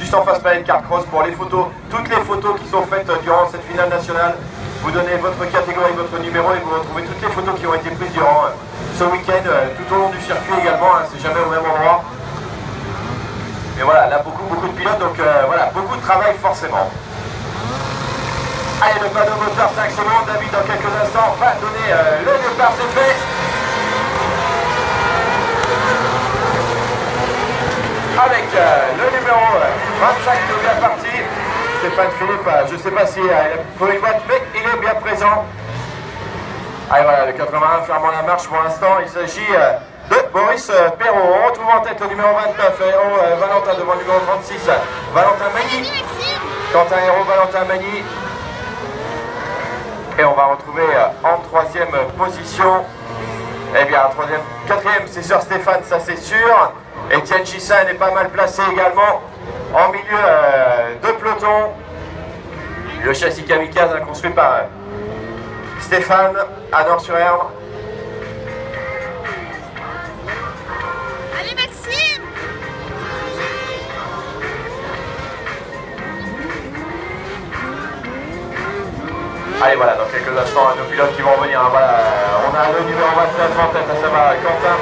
juste en face Planète Kart Cross pour les photos, toutes les photos qui sont faites durant cette finale nationale. Vous donnez votre catégorie, votre numéro et vous retrouvez toutes les photos qui ont été prises durant ce week-end, tout au long du circuit également, hein, c'est jamais au même endroit. Mais voilà, là beaucoup de pilotes, donc voilà, beaucoup de travail forcément. Allez, le panneau moteur 5 secondes, David dans quelques instants va donner le départ, c'est fait. Avec le numéro 25 qui est bien parti. Stéphane Philippe, je ne sais pas si il a trouvé une boîte, mais il est bien présent. Allez voilà, le 81 fermant la marche pour l'instant, il s'agit de Boris Perrault. On retrouve en tête le numéro 29, Héros Valentin devant le numéro 36, Valentin Magny. Quentin Héros, Valentin Magny. Et on va retrouver en troisième position, eh bien quatrième c'est Sir Stéphane, ça c'est sûr. Etienne Gissin est pas mal placé également en milieu de peloton. Le châssis kamikaze construit par Stéphane à Nord-sur-Erdre. Allez Maxime! Allez voilà, dans quelques instants, nos pilotes qui vont revenir. Hein, voilà, on a le numéro 29 en tête, ça va Quentin.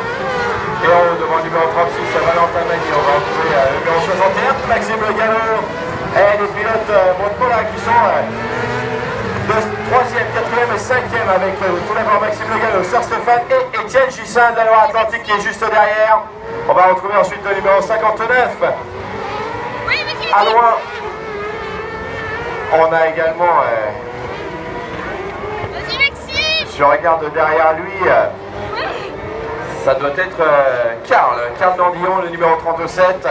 Et en haut devant le numéro 36, Valentin Magny. On va retrouver le numéro 61, Maxime Le Gallo. Et les pilotes Montpola qui sont de 3e, 4e et 5e avec tout d'abord Maxime Le Gallo, Sir Stéphane et Etienne Gissin de la Loire-Atlantique qui est juste derrière. On va retrouver ensuite le numéro 59. À loin, on a également... je regarde derrière lui, ça doit être Karl Dandillon, le numéro 37.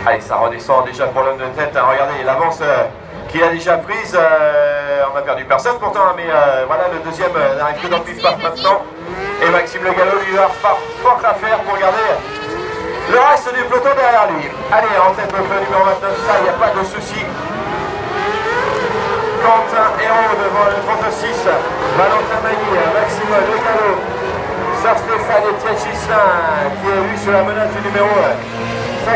Allez, ça redescend déjà pour l'homme de tête. Hein. Regardez l'avance qu'il a déjà prise. On n'a perdu personne pourtant, hein, mais voilà, le deuxième n'arrive que dans le pif-paf maintenant. Et Maxime Le Gallo lui va fort à faire pour garder le reste du peloton derrière lui. Allez, en tête le numéro 29, ça, il n'y a pas de souci. Quentin Héros devant le 36, Valentin Magny, Maxime Le Gallo, Sir Stéphane et Etienne Gissin qui est lui sur la menace du numéro 59.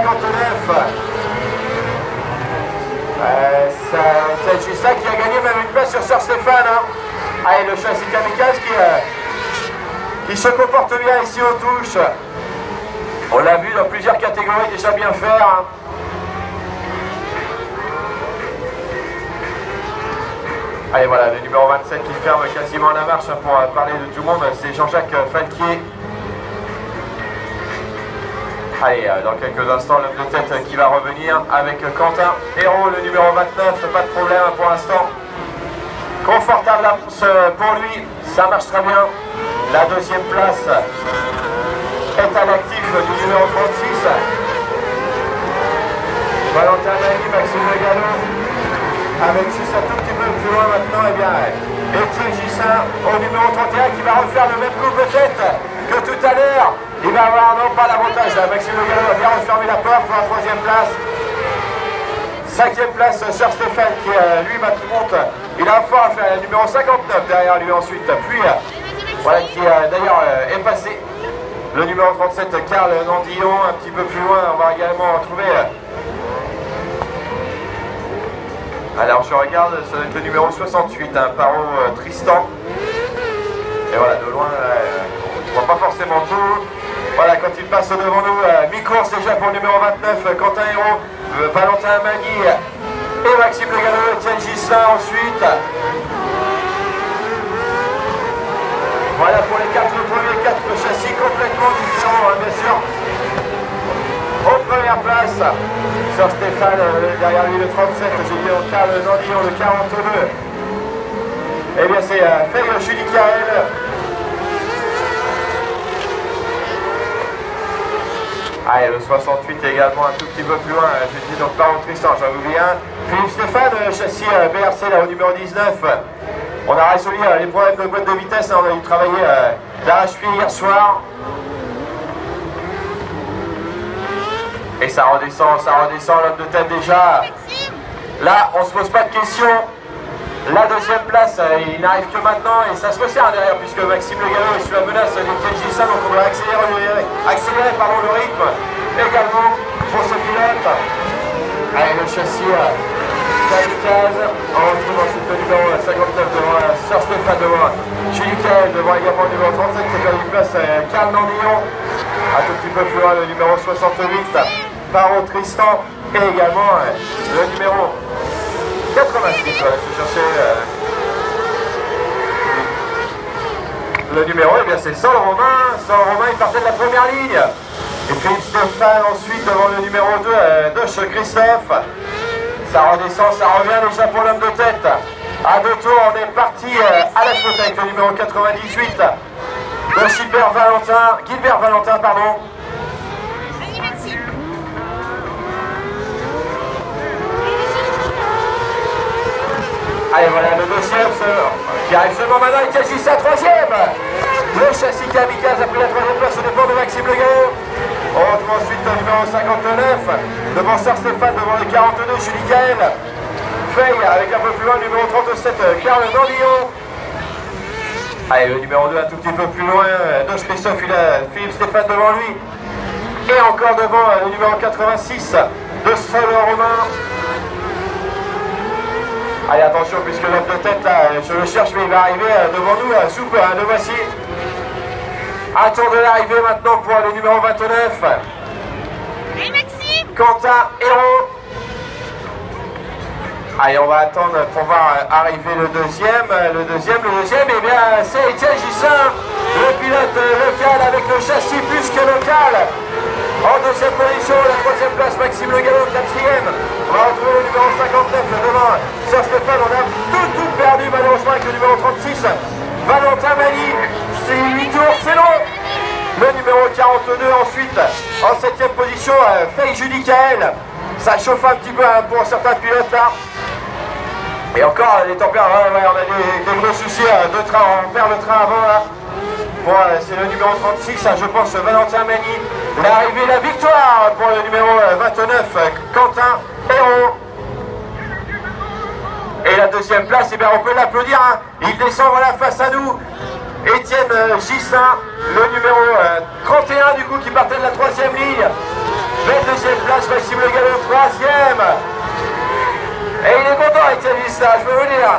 Etienne Gissin qui a gagné même une place sur Sir Stéphane. Hein. Allez, le châssis kamikaze qui se comporte bien ici aux touches. On l'a vu dans plusieurs catégories déjà bien faire. Hein. Allez voilà, le numéro 27 qui ferme quasiment la marche hein, pour parler de tout le monde, c'est Jean-Jacques Falquier. Allez, dans quelques instants, l'homme de tête qui va revenir avec Quentin Héros, le numéro 29, pas de problème pour l'instant. Confortable pour lui, ça marche très bien. La deuxième place est à l'actif du numéro 36. Valentin Magny, Maxime Le Gallo. Avec juste un tout petit peu plus loin maintenant, eh bien, Etienne Gissin au numéro 31 qui va refaire le même coup peut-être que tout à l'heure. Il va avoir non pas l'avantage, Maxime Le Gallo va bien refermer la porte pour la troisième place. Cinquième place, Sir Stéphane qui lui monte. Il a un fort à faire, le numéro 59 derrière lui ensuite. Puis voilà qui d'ailleurs est passé. Le numéro 37, Karl Dandillon, un petit peu plus loin, on va également retrouver. Alors je regarde, ça doit être le numéro 68, hein, Paro Tristan. Et voilà, de loin, on ne voit pas forcément tout. Voilà, quand il passe devant nous, mi-course déjà pour le numéro 29, Quentin Héros, Valentin Magny et Maxime Le Gallo, Etienne Gissin ensuite. Voilà pour les premiers quatre châssis complètement différents, hein, bien sûr. En première place, Sir Stéphane, derrière lui le 37, j'ai dit au Karl Dandillon le 42. Eh bien c'est Fèvre Julie Carrel. Allez, le 68 également un tout petit peu plus loin, j'ai dit donc Paro Tristan, j'en oublie un. Philippe Stéphane, châssis BRC là au numéro 19. On a résolu les problèmes de boîte de vitesse, hein, on a dû travailler d'arrache-pied hier soir. Et ça redescend, l'homme de tête déjà. Là, on se pose pas de questions. La deuxième place, il n'arrive que maintenant et ça se resserre derrière puisque Maxime Le Gallo est sous la menace d'Étienne Gissin, donc on doit accélérer le rythme également pour ce pilote. Allez, le châssis kamikaze, on retrouve ensuite le numéro 59 devant Sir Stéphane, devant Julie Kael, devant également le numéro 37 qui a perdu place Carl Nandillon, un tout petit peu plus loin le numéro 68, Paro Tristan et également le numéro 86, je cherchais le numéro, et bien c'est Sol Romain. Sol Romain, il partait de la première ligne. Et puis Stéphane ensuite devant le numéro 2, Doche Christophe. Ça redescend, ça revient déjà pour l'homme de tête. À deux tours, on est parti à la faute avec le numéro 98 de Gilbert Valentin, pardon. Allez, voilà le deuxième qui arrive seulement maintenant, il s'agit sa troisième. Le châssis kamikaze a pris la troisième place au départ de Maxime Le Gallo. On retrouve ensuite le numéro 59, devant Sir Stéphane, devant le 42, Julie Kael. Veille avec un peu plus loin le numéro 37, Carl Nandillon. Allez, le numéro 2 un tout petit peu plus loin, Doche Christophe, il a Philippe Stéphane devant lui. Et encore devant le numéro 86 de Sol Romain. Allez, attention, puisque l'homme de tête, là, je le cherche, mais il va arriver devant nous, souple, le voici. Un tour de l'arrivée maintenant pour le numéro 29. Hey Maxime! Quentin Hérault. Allez, on va attendre pour voir arriver le deuxième. Le deuxième, eh bien, c'est Étienne Gissin, le pilote local avec le châssis plus que local. En deuxième position, la troisième place, Maxime Le Gallo, quatrième. On va retrouver le numéro 59 devant Sir Stéphane. On a tout perdu malheureusement avec le numéro 36. Valentin Mali, c'est 8 tours, c'est long. Le numéro 42 ensuite, en septième position, Faye Julie Kael. Ça chauffe un petit peu pour certains pilotes là. Et encore les températures, on a des gros soucis de train, on perd le train avant là. Bon, c'est le numéro 36, je pense, Valentin Mani. L'arrivée, la victoire pour le numéro 29, Quentin Hérault. Et la deuxième place, eh bien, on peut l'applaudir. Hein. Il descend voilà face à nous. Étienne Gissin, le numéro 31 du coup, qui partait de la troisième ligne. Belle deuxième place, Maxime Le Gallo, troisième. Et il est content, Étienne Gissin, je peux vous dire.